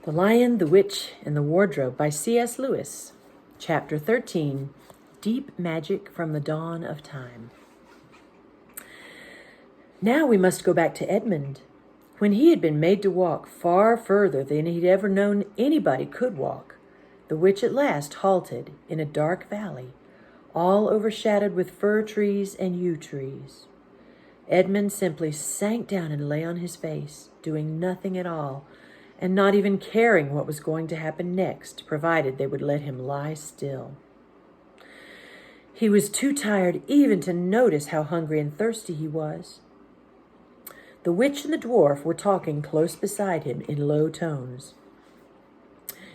The Lion, the Witch, and the Wardrobe by C.S. Lewis. Chapter 13, Deep Magic from the Dawn of Time. Now we must go back to Edmund. When he had been made to walk far further than he'd ever known anybody could walk, the witch at last halted in a dark valley, all overshadowed with fir trees and yew trees. Edmund simply sank down and lay on his face, doing nothing at all, and not even caring what was going to happen next, provided they would let him lie still. He was too tired even to notice how hungry and thirsty he was. The witch and the dwarf were talking close beside him in low tones.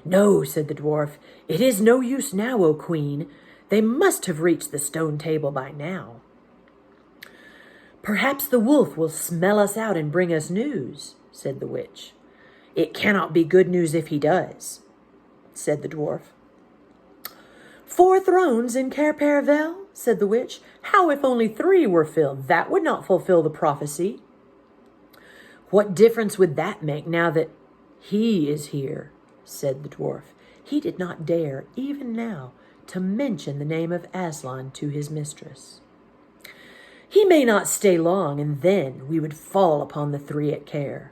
"No," said the dwarf, "it is no use now, O Queen. They must have reached the stone table by now." "Perhaps the wolf will smell us out and bring us news," said the witch. "It cannot be good news if he does," said the dwarf. "4 thrones in Cair Paravel," said the witch. "How if only 3 were filled? That would not fulfill the prophecy." "What difference would that make now that he is here?" said the dwarf. He did not dare, even now, to mention the name of Aslan to his mistress. "He may not stay long, and then we would fall upon the 3 at Cair."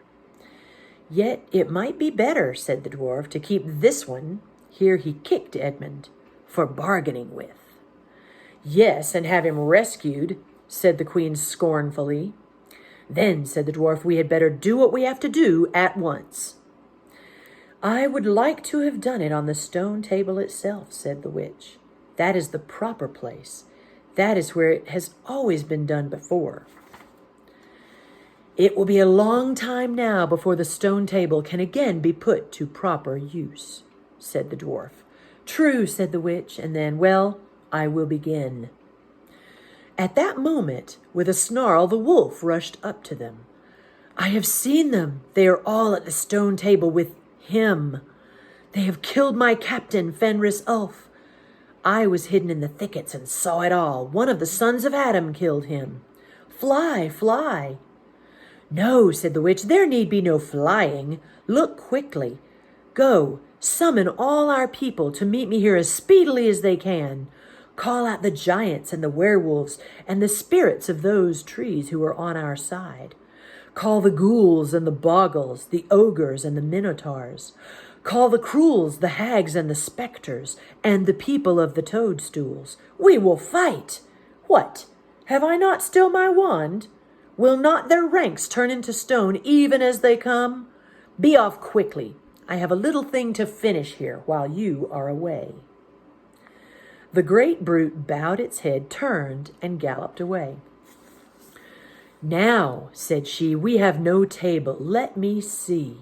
"Yet it might be better," said the dwarf, "to keep this one," here he kicked Edmund, "for bargaining with." "Yes, and have him rescued," said the queen scornfully. "Then," said the dwarf, "we had better do what we have to do at once." "I would like to have done it on the stone table itself," said the witch. "That is the proper place. That is where it has always been done before." "It will be a long time now before the stone table can again be put to proper use," said the dwarf. "True," said the witch, and then, "Well, I will begin." At that moment, with a snarl, the wolf rushed up to them. "I have seen them. They are all at the stone table with him. They have killed my captain, Fenris Ulf. I was hidden in the thickets and saw it all. One of the sons of Adam killed him. Fly, fly." "No," said the witch, "there need be no flying. Look quickly. Go, summon all our people to meet me here as speedily as they can. Call out the giants and the werewolves and the spirits of those trees who are on our side. Call the ghouls and the bogles, the ogres and the minotaurs. Call the cruels, the hags and the specters, and the people of the toadstools. We will fight. What? Have I not still my wand? Will not their ranks turn into stone even as they come? Be off quickly. I have a little thing to finish here while you are away." The great brute bowed its head, turned, and galloped away. "Now," said she, "we have no table. Let me see.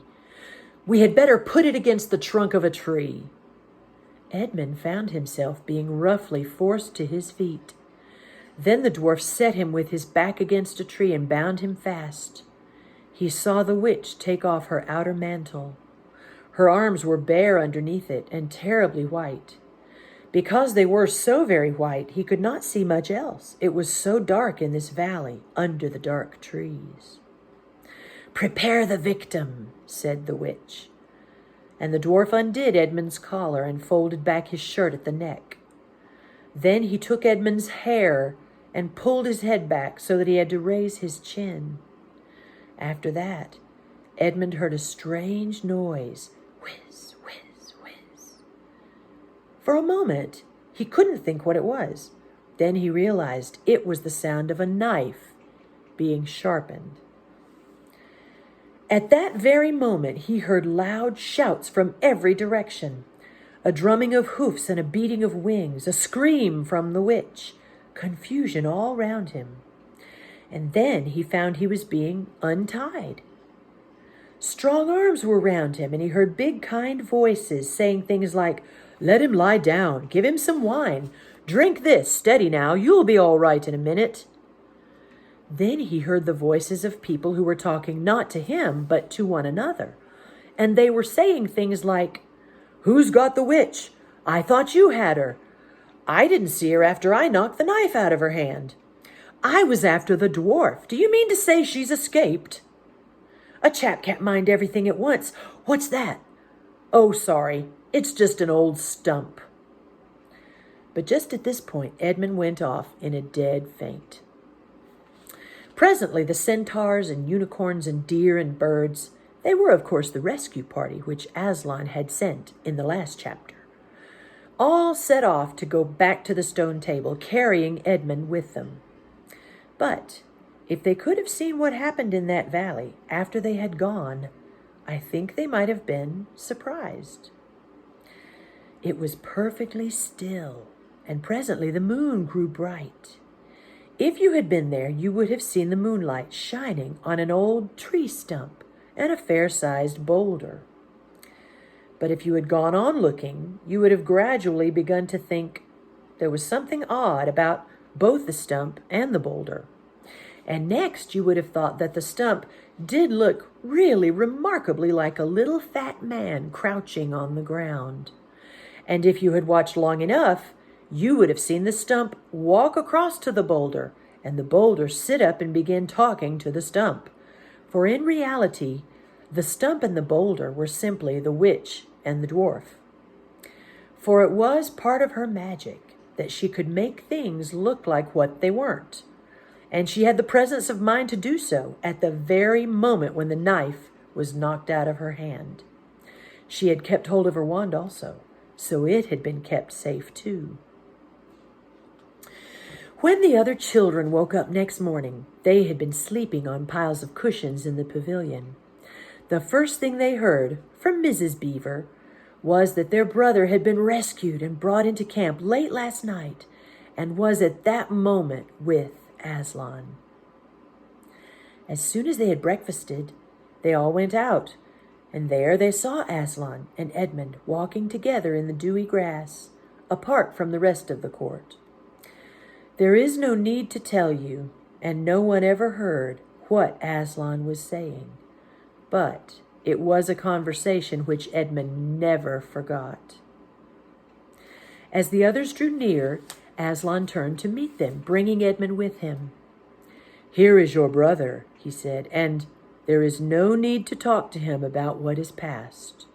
We had better put it against the trunk of a tree." Edmund found himself being roughly forced to his feet. Then the dwarf set him with his back against a tree and bound him fast. He saw the witch take off her outer mantle. Her arms were bare underneath it and terribly white. Because they were so very white, he could not see much else. It was so dark in this valley under the dark trees. "Prepare the victim," said the witch. And the dwarf undid Edmund's collar and folded back his shirt at the neck. Then he took Edmund's hair and pulled his head back so that he had to raise his chin. After that, Edmund heard a strange noise, whiz, whiz, whiz. For a moment, he couldn't think what it was. Then he realized it was the sound of a knife being sharpened. At that very moment, he heard loud shouts from every direction. A drumming of hoofs and a beating of wings, a scream from the witch, confusion all round him. And then he found he was being untied. Strong arms were round him, and he heard big, kind voices saying things like, "Let him lie down, give him some wine. Drink this, steady now, you'll be all right in a minute." Then he heard the voices of people who were talking not to him, but to one another. And they were saying things like, "Who's got the witch? I thought you had her. I didn't see her after I knocked the knife out of her hand. I was after the dwarf. Do you mean to say she's escaped? A chap can't mind everything at once. What's that? "Oh, sorry, it's just an old stump." But just at this point, Edmund went off in a dead faint. Presently, the centaurs and unicorns and deer and birds, they were, of course, the rescue party which Aslan had sent in the last chapter, all set off to go back to the stone table, carrying Edmund with them. But if they could have seen what happened in that valley after they had gone, I think they might have been surprised. It was perfectly still, and presently the moon grew bright. If you had been there, you would have seen the moonlight shining on an old tree stump and a fair-sized boulder. But if you had gone on looking, you would have gradually begun to think there was something odd about both the stump and the boulder. And next you would have thought that the stump did look really remarkably like a little fat man crouching on the ground. And if you had watched long enough, you would have seen the stump walk across to the boulder, and the boulder sit up and begin talking to the stump. For in reality, the stump and the boulder were simply the witch and the dwarf. For it was part of her magic that she could make things look like what they weren't. And she had the presence of mind to do so at the very moment when the knife was knocked out of her hand. She had kept hold of her wand also, so it had been kept safe too. When the other children woke up next morning, they had been sleeping on piles of cushions in the pavilion. The first thing they heard from Mrs. Beaver was that their brother had been rescued and brought into camp late last night and was at that moment with Aslan. As soon as they had breakfasted, they all went out, and there they saw Aslan and Edmund walking together in the dewy grass, apart from the rest of the court. There is no need to tell you, and no one ever heard, what Aslan was saying, but it was a conversation which Edmund never forgot. As the others drew near, Aslan turned to meet them, bringing Edmund with him. "Here is your brother," he said, "and there is no need to talk to him about what is past."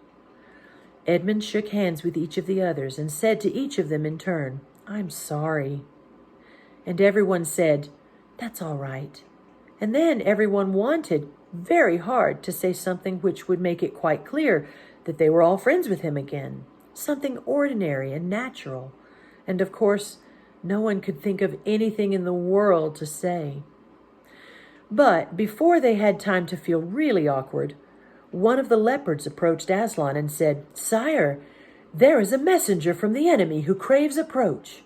Edmund shook hands with each of the others and said to each of them in turn, "I'm sorry." And everyone said, "That's all right." And then everyone wanted very hard to say something which would make it quite clear that they were all friends with him again, something ordinary and natural. And of course, no one could think of anything in the world to say. But before they had time to feel really awkward, one of the leopards approached Aslan and said, "Sire, there is a messenger from the enemy who craves approach."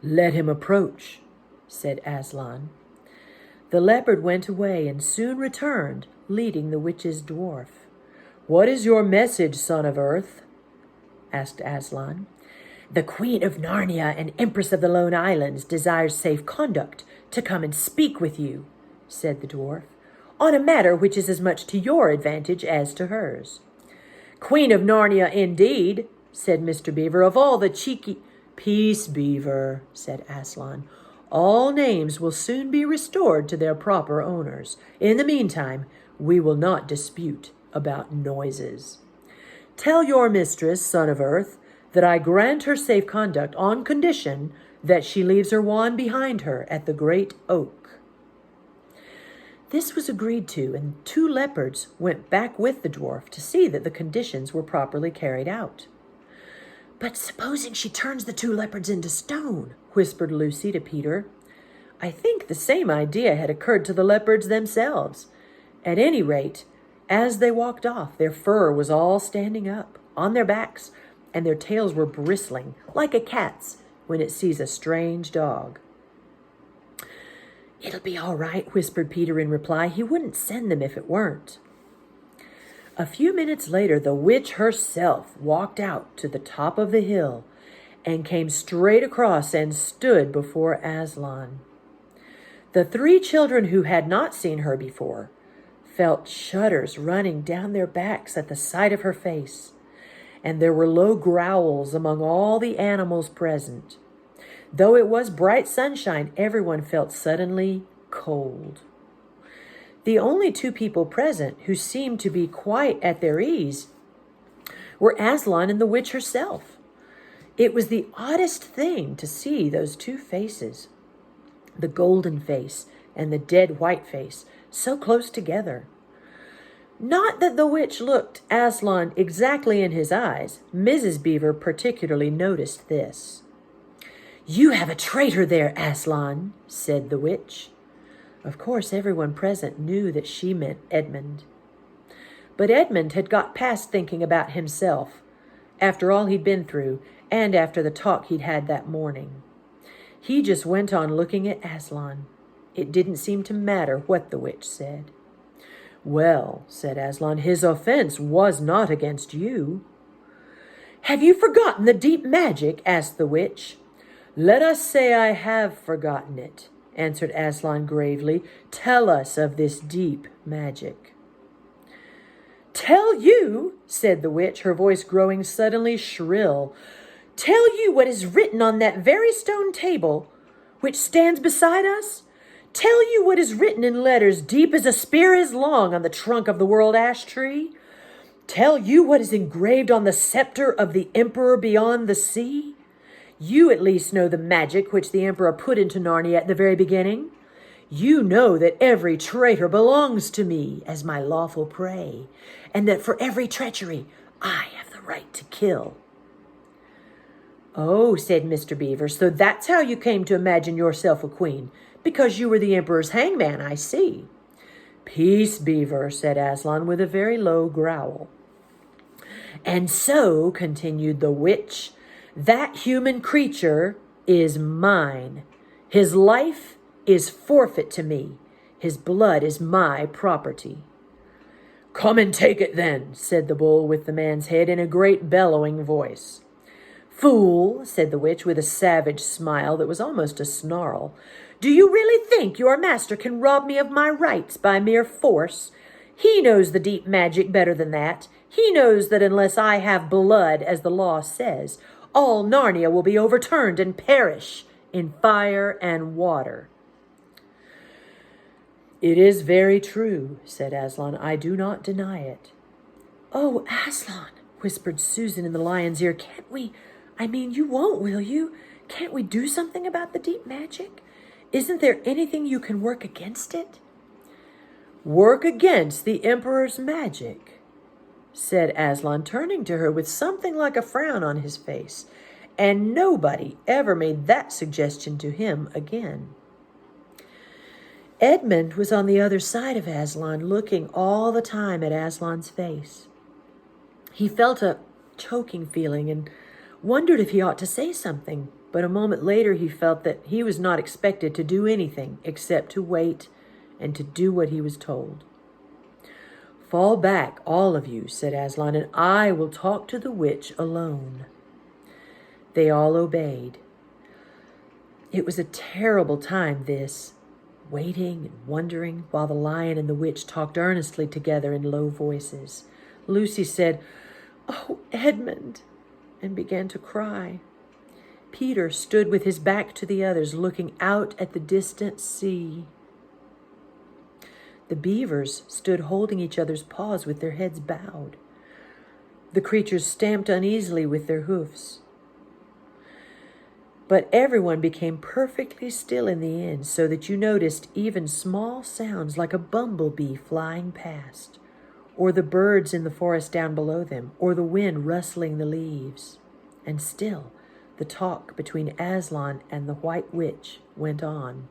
"Let him approach," said Aslan. The leopard went away and soon returned, leading the witch's dwarf. "What is your message, son of Earth?" asked Aslan. "The Queen of Narnia and Empress of the Lone Islands desires safe conduct to come and speak with you," said the dwarf, "on a matter which is as much to your advantage as to hers." "Queen of Narnia, indeed," said Mr. Beaver, "of all the cheeky—" "Peace, Beaver," said Aslan. "All names will soon be restored to their proper owners. In the meantime, we will not dispute about noises. Tell your mistress, son of Earth, that I grant her safe conduct on condition that she leaves her wand behind her at the great oak." This was agreed to, and 2 leopards went back with the dwarf to see that the conditions were properly carried out. "But supposing she turns the 2 leopards into stone?" whispered Lucy to Peter. I think the same idea had occurred to the leopards themselves. At any rate, as they walked off, their fur was all standing up on their backs, and their tails were bristling, like a cat's when it sees a strange dog. "It'll be all right," whispered Peter in reply. "He wouldn't send them if it weren't." A few minutes later, the witch herself walked out to the top of the hill and came straight across and stood before Aslan. The 3 children who had not seen her before felt shudders running down their backs at the sight of her face, and there were low growls among all the animals present. Though it was bright sunshine, everyone felt suddenly cold. The only 2 people present who seemed to be quite at their ease were Aslan and the witch herself. It was the oddest thing to see those two faces, the golden face and the dead white face, so close together. Not that the witch looked Aslan exactly in his eyes. Mrs. Beaver particularly noticed this. "You have a traitor there, Aslan," said the witch. Of course, everyone present knew that she meant Edmund. But Edmund had got past thinking about himself, after all he'd been through, and after the talk he'd had that morning. He just went on looking at Aslan. It didn't seem to matter what the witch said. "Well," said Aslan, "his offense was not against you." "Have you forgotten the deep magic?" asked the witch. "Let us say I have forgotten it," answered Aslan gravely. "Tell us of this deep magic." "Tell you," said the witch, her voice growing suddenly shrill. "Tell you what is written on that very stone table which stands beside us? Tell you what is written in letters deep as a spear is long on the trunk of the world ash tree? Tell you what is engraved on the scepter of the emperor beyond the sea? You at least know the magic which the emperor put into Narnia at the very beginning. You know that every traitor belongs to me as my lawful prey, and that for every treachery I have the right to kill." "Oh," said Mr. Beaver, "so that's how you came to imagine yourself a queen, because you were the emperor's hangman, I see." "Peace, Beaver," said Aslan with a very low growl. "And so," continued the witch, "that human creature is mine. His life is forfeit to me. His blood is my property." "Come and take it then," said the bull with the man's head in a great bellowing voice. "Fool," said the witch with a savage smile that was almost a snarl. "Do you really think your master can rob me of my rights by mere force? He knows the deep magic better than that. He knows that unless I have blood, as the law says, all Narnia will be overturned and perish in fire and water." "It is very true," said Aslan. "I do not deny it." "Oh, Aslan," whispered Susan in the lion's ear, you won't, will you? Can't we do something about the deep magic? Isn't there anything you can work against it?" "Work against the emperor's magic?" said Aslan, turning to her with something like a frown on his face, and nobody ever made that suggestion to him again. Edmund was on the other side of Aslan, looking all the time at Aslan's face. He felt a choking feeling and wondered if he ought to say something, but a moment later he felt that he was not expected to do anything except to wait and to do what he was told. "Fall back, all of you," said Aslan, "and I will talk to the witch alone." They all obeyed. It was a terrible time, this, waiting and wondering while the lion and the witch talked earnestly together in low voices. Lucy said, "Oh, Edmund," and began to cry. Peter stood with his back to the others, looking out at the distant sea. The beavers stood holding each other's paws with their heads bowed. The creatures stamped uneasily with their hoofs. But everyone became perfectly still in the end, so that you noticed even small sounds like a bumblebee flying past, or the birds in the forest down below them, or the wind rustling the leaves. And still, the talk between Aslan and the White Witch went on.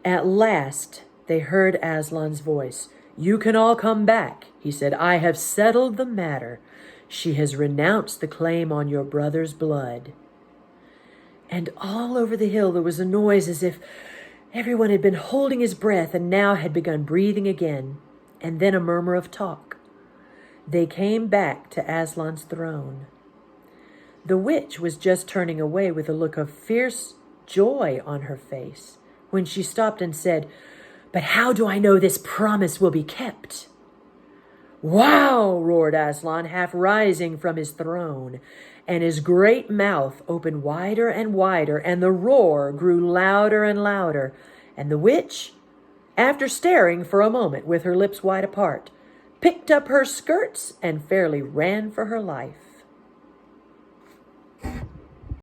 At last, they heard Aslan's voice. "You can all come back," he said. "I have settled the matter. She has renounced the claim on your brother's blood." And all over the hill there was a noise as if everyone had been holding his breath and now had begun breathing again, and then a murmur of talk. They came back to Aslan's throne. The witch was just turning away with a look of fierce joy on her face when she stopped and said, "But how do I know this promise will be kept?" "Wow!" roared Aslan, half rising from his throne, and his great mouth opened wider and wider, and the roar grew louder and louder, and the witch, after staring for a moment with her lips wide apart, picked up her skirts, and fairly ran for her life.